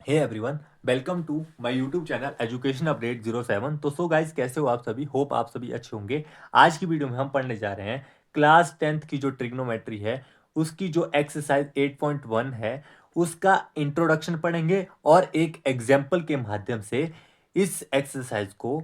Hey everyone, welcome to my YouTube channel education update 07। तो guys, कैसे हो आप सभी? होप आप सभी अच्छे होंगे। आज की वीडियो में हम पढ़ने जा रहे हैं क्लास 10th की जो ट्रिग्नोमेट्री है उसकी जो एक्सरसाइज 8.1 है उसका इंट्रोडक्शन पढ़ेंगे और एक एग्जाम्पल के माध्यम से इस एक्सरसाइज को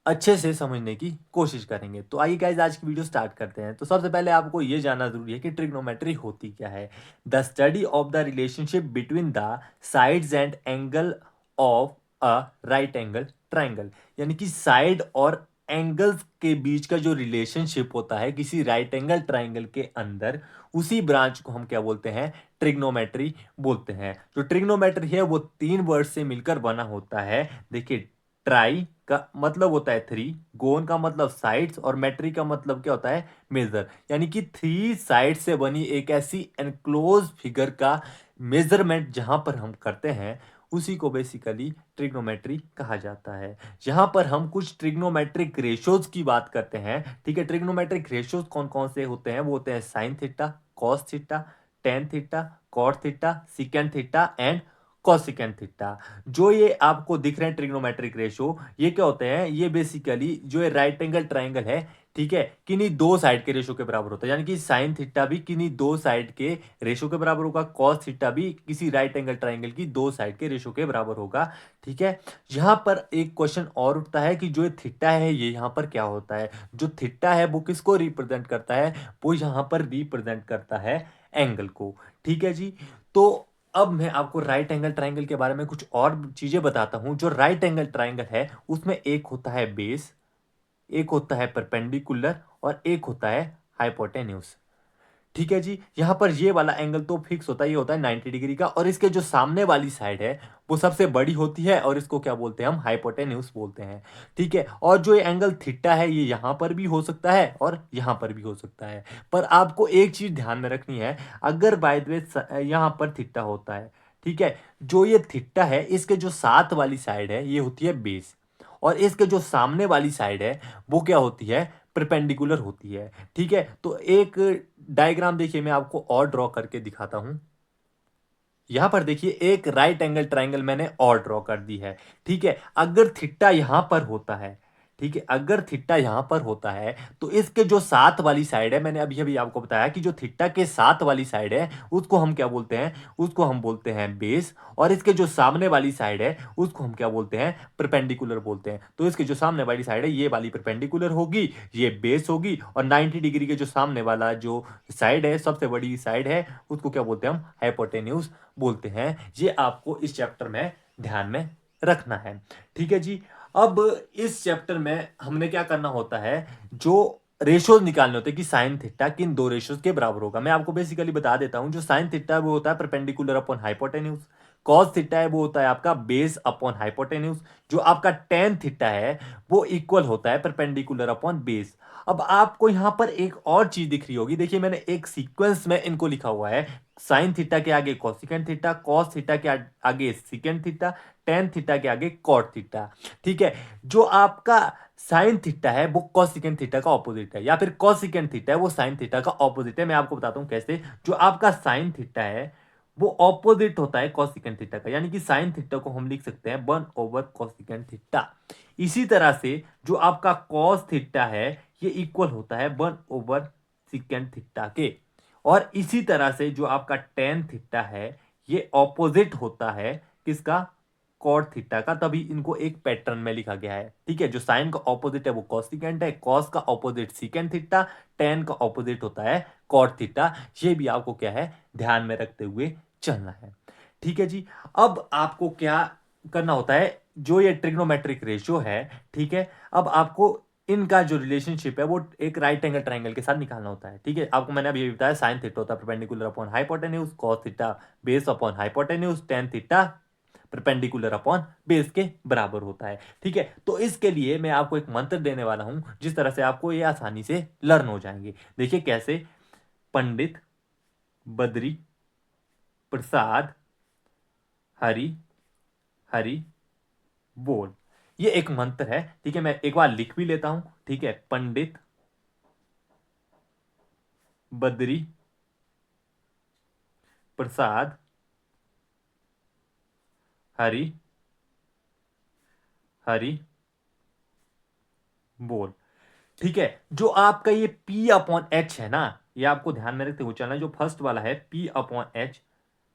अच्छे से समझने की कोशिश करेंगे। तो आइए गाइज, आज की वीडियो स्टार्ट करते हैं। तो सबसे पहले आपको यह जानना जरूरी है कि ट्रिग्नोमेट्री होती क्या है। The study of the relationship between the sides and angle of a right angle triangle, यानी कि साइड और एंगल्स के बीच का जो रिलेशनशिप होता है किसी राइट एंगल ट्राइंगल के अंदर, उसी ब्रांच को हम क्या बोलते हैं? ट्रिग्नोमेट्री बोलते हैं। जो ट्रिग्नोमेट्री है वो तीन वर्ड से मिलकर बना होता है। देखिए, ट्राई का मतलब होता है थ्री, गोन का मतलब साइड्स, और मेट्री का मतलब क्या होता है? मेजर। यानी कि थ्री साइड से बनी एक ऐसी एनक्लोज फिगर का मेजरमेंट जहां पर हम करते हैं उसी को बेसिकली ट्रिग्नोमेट्री कहा जाता है। यहां पर हम कुछ ट्रिग्नोमेट्रिक रेशियोज की बात करते हैं। ठीक है, ट्रिग्नोमेट्रिक रेशियोज कौन कौन से होते हैं? वो होते हैं sine theta, cos theta, tan theta, cot theta, secant theta and cosecant theta. जो ये आपको दिख रहे हैं ट्रिग्नोमेट्रिक रेशियो, ये क्या होते हैं? ये बेसिकली जो ये राइट एंगल ट्राइंगल है, ठीक है, किन्हीं दो साइड के रेशियो के बराबर होता है। यानी कि साइन थीटा भी किन्हीं दो साइड के रेशियो के बराबर होगा, कॉस थीटा भी किसी राइट एंगल ट्राइंगल की दो साइड के रेशियो के बराबर होगा। ठीक है, यहां पर एक क्वेश्चन और उठता है कि जो ये थीटा है ये यहां पर क्या होता है? जो थीटा है वो किसको रिप्रेजेंट करता है? वो यहां पर रिप्रेजेंट करता है एंगल को। ठीक है जी। तो अब मैं आपको राइट एंगल ट्राइंगल के बारे में कुछ और चीजें बताता हूं। जो राइट एंगल ट्राइंगल है उसमें एक होता है बेस, एक होता है परपेंडिकुलर और एक होता है हाइपोटेन्यूज। ठीक है जी। यहां पर ये वाला एंगल तो फिक्स होता है, ये होता है 90 डिग्री का, और इसके जो सामने वाली साइड है वो सबसे बड़ी होती है और इसको क्या बोलते हैं? हम हाइपोटेन्यूज बोलते हैं। ठीक है, और जो ये एंगल थीटा है ये यहां पर भी हो सकता है और यहां पर भी हो सकता है। पर आपको एक चीज ध्यान में रखनी है, अगर बाय द वे यहां पर थीटा होता है, ठीक है, जो ये थीटा है इसके जो साथ वाली साइड है ये होती है बेस, और इसके जो सामने वाली साइड है वो क्या होती है? परपेंडिकुलर होती है। ठीक है, तो एक डायग्राम देखिए, मैं आपको और ड्रॉ करके दिखाता हूं। यहां पर देखिए एक राइट एंगल ट्राइंगल मैंने और ड्रॉ कर दी है। ठीक है, अगर थीटा यहां पर होता है, ठीक है, अगर थीटा यहां पर होता है तो इसके जो साथ वाली साइड है, मैंने अभी अभी आपको बताया कि जो थीटा के साथ वाली साइड है उसको हम क्या बोलते हैं? उसको हम बोलते हैं बेस, और इसके जो सामने वाली साइड है उसको हम क्या बोलते हैं? परपेंडिकुलर बोलते हैं। तो इसके जो सामने वाली साइड है ये वाली परपेंडिकुलर होगी, ये बेस होगी, और 90 डिग्री के जो सामने वाला जो साइड है, सबसे बड़ी साइड है, उसको क्या बोलते हैं? हम हाइपोटेन्यूज बोलते हैं। ये आपको इस चैप्टर में ध्यान में रखना है। ठीक है जी। अब इस चैप्टर में हमने क्या करना होता है? जो रेशियोज निकालने होते हैं कि साइन थीटा किन दो रेशियोज के बराबर होगा। मैं आपको बेसिकली बता देता हूं। जो साइन थीटा है वो होता है perpendicular upon hypotenuse, cos theta है वो होता है आपका बेस अपॉन हाइपोटेन्यूज, जो आपका टेन थीटा है वो इक्वल होता है परपेंडिकुलर अपॉन बेस। अब आपको यहां पर एक और चीज दिख रही होगी, देखिए मैंने एक सीक्वेंस में इनको लिखा हुआ है। साइन थीटा के आगे कोसिकेंड थीटा, कॉस थीटा के आगे सिकेंड थीटा, टेन थीटा के आगे कॉट थीटा। ठीक है, जो आपका साइन थीटा है वो कोसिकेंड थीटा का ऑपोजिट है, या फिर कोसिकेंड थीटा है वो साइन थीटा का ऑपोजिट है। मैं आपको बताता हूं कैसे। जो आपका साइन थीटा है वो ऑपोजिट होता है कोसिकेंड थीटा का, यानी कि साइन थीटा को हम लिख सकते हैं 1 ओवर कोसिकेंड थीटा। इसी तरह से जो आपका कॉस थीटा है ये इक्वल होता है 1 ओवर सिकेंड थीटा के, और इसी तरह से जो आपका टेन थीटा है ये ऑपोजिट होता है किसका? कॉट थीटा का। तभी इनको एक पैटर्न में लिखा गया है। ठीक है, जो साइन का ऑपोजिट है वो कॉसिकेंट है, कॉस का ऑपोजिट सिकेंड थीटा, टेन का ऑपोजिट होता है कॉट थीटा। ये भी आपको क्या है? ध्यान में रखते हुए चलना है। ठीक है जी। अब आपको क्या करना होता है? जो ये ट्रिग्नोमेट्रिक रेशियो है, ठीक है, अब आपको इनका जो रिलेशनशिप है वो एक राइट एंगल ट्राइंगल के साथ निकालना होता है। ठीक है, आपको मैंने अभी बताया साइन थीटा होता है perpendicular upon hypotenuse, cos theta base upon hypotenuse, tan theta perpendicular upon base के बराबर होता है। ठीक है, तो इसके लिए मैं आपको एक मंत्र देने वाला हूं जिस तरह से आपको ये आसानी से लर्न हो जाएंगे। देखिए कैसे। पंडित बद्री प्रसाद हरि हरि बोल। ये एक मंत्र है। ठीक है, मैं एक बार लिख भी लेता हूं। ठीक है, पंडित बद्री प्रसाद हरी हरी बोल। ठीक है, जो आपका ये P अपॉन एच है ना, ये आपको ध्यान में रखते हुए चलना है। जो फर्स्ट वाला है P अपॉन एच,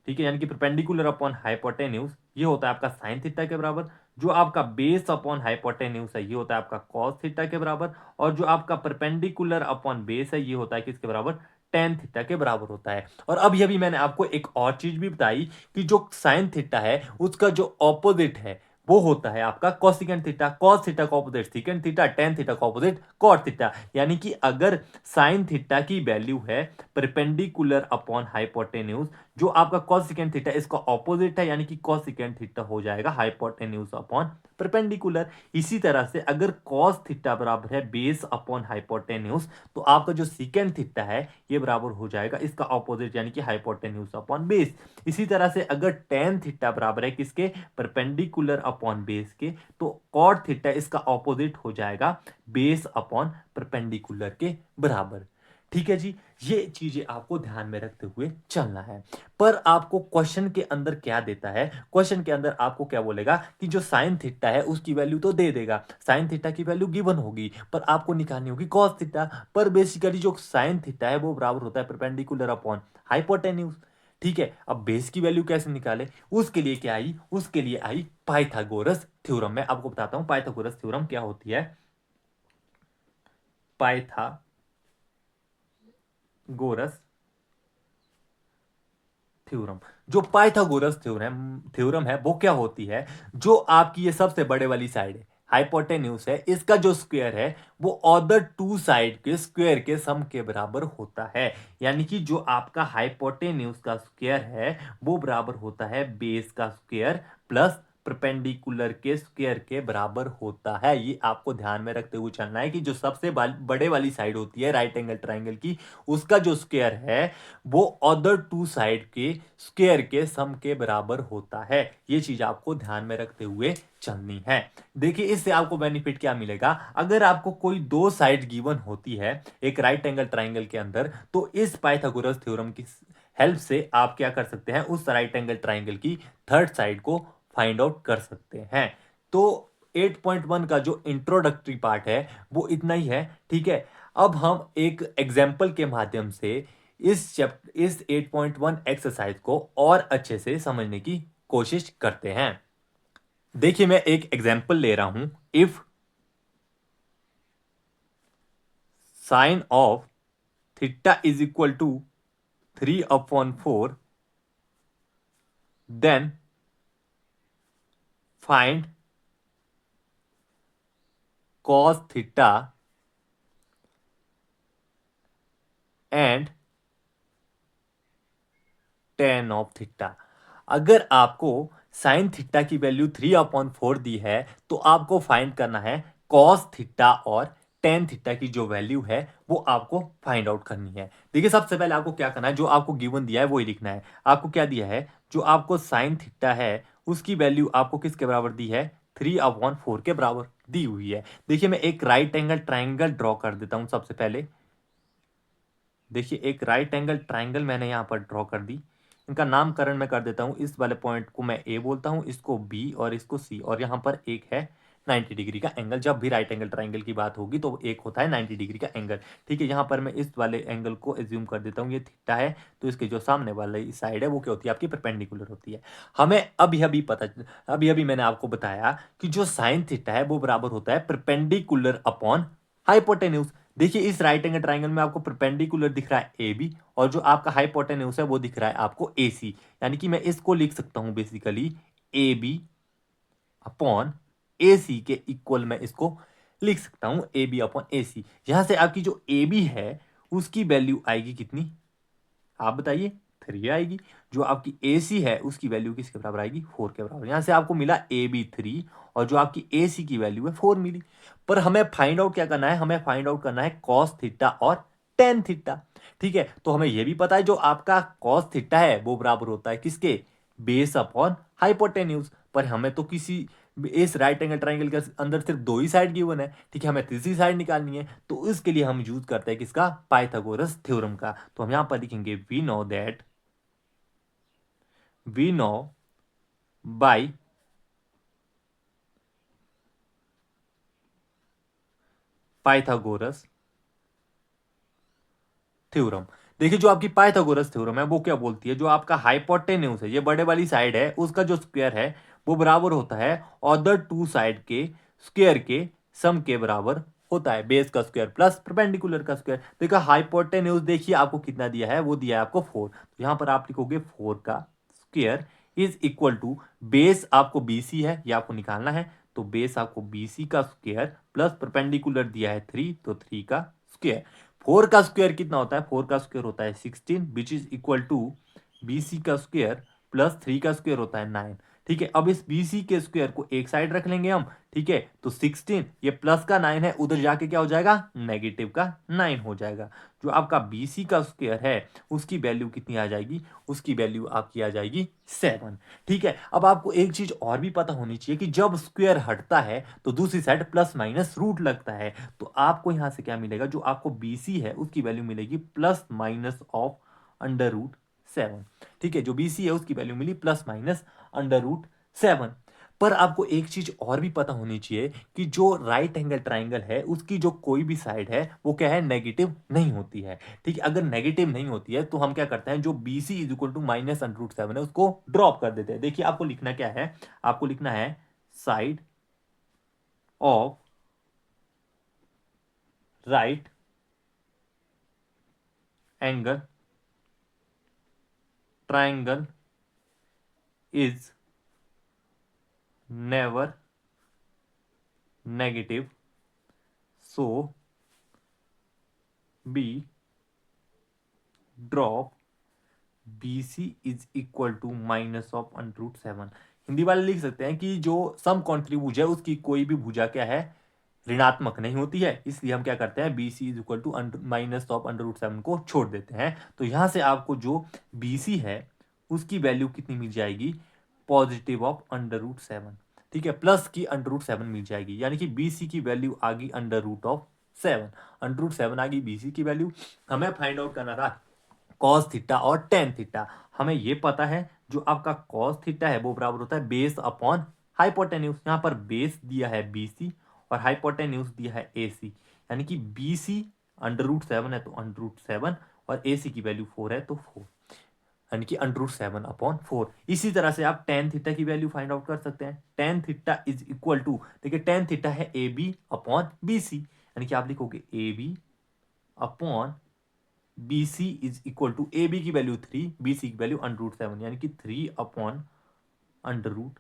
ठीक है, यानी कि परपेंडिकुलर अपॉन हाइपोटेन्यूज, ये होता है आपका साइन थीटा के बराबर। जो आपका बेस अपॉन हाइपोटेन्यूज है, ये होता है आपका कॉस थीटा के बराबर। और जो आपका परपेंडिकुलर अपॉन बेस है, ये होता है किसके बराबर, टेन थीटा के बराबर होता है। और अभी अभी मैंने आपको एक और चीज भी बताई कि जो साइन थीटा है उसका जो ऑपोजिट है वो होता है आपका कोसिकेंट थीटा। कॉस थीटा का opposite secant theta, tan theta का ऑपोजिट कॉट थीटा। यानी कि अगर साइन थीटा की वैल्यू है परपेंडिकुलर अपॉन हाइपोटेन्यूज, जो आपका कोसिकेंट थीटा इसका ऑपोजिट है, यानी कि कोसिकेंट थीटा हो जाएगा हाइपोटेन्यूज अपॉन परपेंडिकुलर। इसी तरह से अगर कॉस थीटा बराबर है बेस अपॉन हाइपोटेन्यूज, तो आपका जो सिकेंट थीटा है ये बराबर हो जाएगा इसका ऑपोजिट, यानी कि हाइपोटेन्यूज अपॉन बेस। इसी तरह से अगर टेन थीटा बराबर है किसके, परपेंडिकुलर अपॉन बेस के, तो कॉट थीटा इसका ऑपोजिट हो जाएगा बेस अपॉन परपेंडिकुलर के बराबर। ठीक है जी, ये चीजें आपको ध्यान में रखते हुए चलना है। पर आपको क्वेश्चन के अंदर क्या देता है, क्वेश्चन के अंदर आपको क्या बोलेगा कि जो साइन थीटा है उसकी वैल्यू तो दे देगा, साइन थीटा की वैल्यू गिवन होगी, पर आपको निकालनी होगी कॉस थीटा। पर बेसिकली जो साइन थीटा है वो बराबर होता है परपेंडिकुलर अपॉन हाइपोटेन्यूज। ठीक है, अब बेस की वैल्यू कैसे निकाले, उसके लिए क्या आई, उसके लिए आई पाइथागोरस थ्योरम। मैं आपको बताता हूं पाइथागोरस थ्योरम क्या होती है। पाइथागोरस थ्योरम, जो पाइथागोरस थ्योरम थ्योरम है वो क्या होती है, जो आपकी ये सबसे बड़े वाली साइड है हाइपोटेन्यूज है, इसका जो स्क्वायर है वो अदर टू साइड के स्क्वायर के सम के बराबर होता है। यानी कि जो आपका हाइपोटेन्यूज का स्क्वायर है वो बराबर होता है बेस का स्क्वायर प्लस परपेंडिकुलर के स्क्वायर के बराबर होता है। ये आपको ध्यान में रखते हुए चलना है कि जो सबसे बड़े वाली साइड होती है राइट एंगल ट्राइंगल की, उसका जो स्क्वायर है वो अदर टू साइड के स्क्वायर के सम के बराबर होता है। ये चीज आपको ध्यान में रखते हुए चलनी है। देखिए इससे आपको बेनिफिट क्या मिलेगा, अगर आपको कोई दो साइड गिवन होती है एक राइट एंगल ट्राइंगल के अंदर, तो इस पाइथागोरस थ्योरम की हेल्प से आप क्या कर सकते हैं, उस राइट एंगल ट्राइंगल की थर्ड साइड को फाइंड आउट कर सकते हैं। तो 8.1 का जो इंट्रोडक्टरी पार्ट है वो इतना ही है। ठीक है, अब हम एक एग्जाम्पल के माध्यम से इस 8.1 एक्सरसाइज को और अच्छे से समझने की कोशिश करते हैं। देखिए मैं एक एग्जाम्पल ले रहा हूं, if sine of theta is equal to 3/4, then find cos theta and tan of theta. अगर आपको साइन थीटा की वैल्यू 3/4 दी है, तो आपको फाइंड करना है कॉस थीटा और टेन थीटा की जो वैल्यू है वो आपको फाइंड आउट करनी है। देखिए सबसे पहले आपको क्या करना है, जो आपको गिवन दिया है वो ही लिखना है। आपको क्या दिया है, जो आपको साइन थीटा है उसकी वैल्यू आपको किसके बराबर दी है, 3/4 के बराबर दी हुई है। देखिए मैं एक राइट एंगल ट्राइंगल ड्रॉ कर देता हूं सबसे पहले। देखिए एक राइट एंगल ट्राइंगल मैंने यहां पर ड्रॉ कर दी। इनका नामकरण मैं कर देता हूं, इस वाले पॉइंट को मैं ए बोलता हूं, इसको बी और इसको सी, और यहां पर एक है 90 डिग्री का एंगल। जब भी राइट एंगल ट्राइंगल की बात होगी तो एक होता है 90 डिग्री का एंगल। ठीक है, यहां पर मैं इस वाले एंगल को एज्यूम कर देता हूं, ये थीटा है, तो इसके जो सामने वाली साइड है वो क्या होती है, आपकी परपेंडिकुलर होती है। हमें अभी अभी मैंने आपको बताया कि जो साइन थीटा है वो बराबर होता है परपेंडिकुलर अपॉन हाइपोटेन्यूज। देखिए इस राइट एंगल ट्राइंगल में आपको परपेंडिकुलर दिख रहा है ए बी, और जो आपका हाइपोटेन्यूज है वो दिख रहा है आपको ए सी। यानी कि मैं इसको लिख सकता हूं बेसिकली ए बी अपॉन ए सी के इक्वल मैं इसको लिख सकता हूं ए बी अपॉन ए सी। यहां से आपकी जो ए बी है उसकी वैल्यू आएगी कितनी, आप बताइए, 3 आएगी। जो आपकी ए सी है उसकी वैल्यू किसके बराबर आएगी, 4 के बराबर। यहां से आपको मिला ए बी 3, और जो आपकी ए सी की वैल्यू है 4 मिली। पर हमें फाइंड आउट क्या करना है, हमें फाइंड आउट करना है कॉस थीटा और टेन थीटा। ठीक है, तो हमें यह भी पता है जो आपका कॉस थीटा है वो बराबर होता है किसके, बेस अपॉन हाइपोटेन्यूज। पर हमें तो किसी इस राइट एंगल ट्राइंगल के अंदर सिर्फ दो ही साइड गिवन है। ठीक है, हमें तीसरी साइड निकालनी है, तो इसके लिए हम यूज करते हैं किसका, पाइथागोरस थ्योरम का। तो हम यहां पर लिखेंगे we know by Pythagoras theorem. देखिए जो आपकी पाइथागोरस थ्योरम है वो क्या बोलती है, जो आपका हाइपोटेन्यूज है, ये बड़े वाली साइड है, उसका जो स्क्वायर है वो बराबर होता है अदर टू साइड के स्क्वायर के सम के बराबर होता है। बेस का स्क्वायर प्लस परपेंडिकुलर का स्क्वायर। देखो हाइपोटेन्यूज देखिए आपको कितना दिया है, वो दिया है आपको 4, तो यहां पर आप लिखोगे 4 का square is equal to base आपको बीसी है, ये आपको निकालना है, तो बेस आपको बीसी का स्क्वायर प्लस परपेंडिकुलर दिया है 3, तो 3 का स्क्वायर। 4 का स्क्वायर कितना होता है, 4 का स्क्वायर होता है 16 which is equal to BC का स्क्वायर प्लस 3 का स्क्वायर होता है 9। ठीक है, अब इस बीसी के स्क्वायर को एक साइड रख लेंगे हम। ठीक है, तो 16 ये प्लस का 9 है, उधर जाके क्या हो जाएगा, नेगेटिव का 9 हो जाएगा। जो आपका बीसी का स्क्वायर है उसकी वैल्यू कितनी आ जाएगी, उसकी वैल्यू आपकी आ जाएगी 7। ठीक है, अब आपको एक चीज और भी पता होनी चाहिए कि जब स्क्वायर हटता है तो दूसरी साइड प्लस माइनस रूट लगता है, तो आपको यहां से क्या मिलेगा, जो आपको बीसी है उसकी वैल्यू मिलेगी plus minus of under root 7। ठीक है, जो बीसी है उसकी वैल्यू मिली प्लस माइनस अंडर रूट 7। पर आपको एक चीज और भी पता होनी चाहिए कि जो राइट एंगल ट्राइंगल है उसकी जो कोई भी साइड है वो क्या है, नेगेटिव नहीं होती है। ठीक है, अगर नेगेटिव नहीं होती है तो हम क्या करते हैं, जो B C is equal to minus under root 7 है उसको ड्रॉप कर देते हैं। देखिए आपको लिखना क्या है, आपको लिखना है side of right angle triangle is never negative, so we drop B C is equal to minus of under root 7। Hindi वाले लिख सकते हैं कि जो सम कॉन्ट्रीब्यूज है उसकी कोई भी भुजा क्या है, ऋणात्मक नहीं होती है, इसलिए हम क्या करते हैं, B C is equal to minus of under root 7 को छोड़ देते हैं। तो यहां से आपको जो बी सी है उसकी वैल्यू कितनी मिल जाएगी, पॉजिटिव ऑफ अंडर रूट 7। ठीक है, प्लस की अंडर रूट 7 मिल जाएगी, यानी कि बी सी की वैल्यू आ गई under root of 7। Under root 7 आ गई बी सी की वैल्यू। हमें फाइंड आउट करना था कॉस थीटा और टेन थीटा। हमें ये पता है जो आपका कॉस थीटा है वो बराबर होता है बेस अपॉन हाइपोटेन्यूज। यहां पर बेस दिया है बीसी और हाइपोटेन्यूज दिया है एसी, यानी कि बीसी अंडर रूट 7 है तो अंडर रूट 7 और एसी की वैल्यू 4 है तो 4, यानी कि अंडर रूट 7 अपॉन 4। इसी तरह से आप टेन थीटा की वैल्यू फाइंड आउट कर सकते हैं। Tan theta is equal to, देखिए टेन थीटा है A B upon B C, यानी कि आप लिखोगे A B upon B C is equal to A B की वैल्यू 3, बी सी की वैल्यू अंडर रूट 7, यानी कि 3 अपॉन अंडर रूट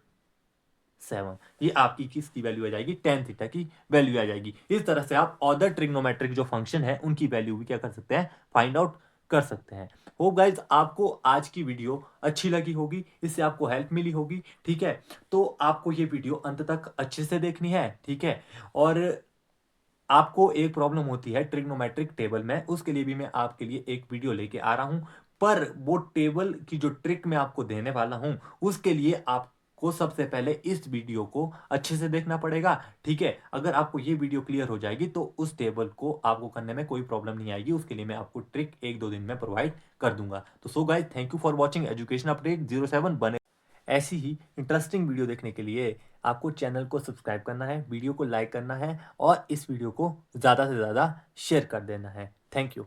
7। ये आपकी किसकी वैल्यू आ जाएगी, टेन थीटा की वैल्यू आ जाएगी। इस तरह से आप अदर ट्रिग्नोमेट्रिक जो फंक्शन है उनकी वैल्यू भी क्या कर सकते हैं, फाइंड आउट कर सकते हैं। होप गाइज आपको आज की वीडियो अच्छी लगी होगी, इससे आपको हेल्प मिली होगी। ठीक है, तो आपको ये वीडियो अंत तक अच्छे से देखनी है। ठीक है, और आपको एक प्रॉब्लम होती है ट्रिग्नोमेट्रिक टेबल में, उसके लिए भी मैं आपके लिए एक वीडियो लेके आ रहा हूं। पर वो टेबल की जो ट्रिक मैं आपको देने वाला हूं उसके लिए आपको सबसे पहले इस वीडियो को अच्छे से देखना पड़ेगा। ठीक है, अगर आपको ये वीडियो क्लियर हो जाएगी तो उस टेबल को आपको करने में कोई प्रॉब्लम नहीं आएगी। उसके लिए मैं आपको ट्रिक एक दो दिन में प्रोवाइड कर दूंगा। तो so guys, thank you for watching education update 07। बने ऐसी ही इंटरेस्टिंग वीडियो देखने के लिए आपको चैनल को सब्सक्राइब करना है, वीडियो को लाइक करना है और इस वीडियो को ज़्यादा से ज़्यादा शेयर कर देना है। Thank you.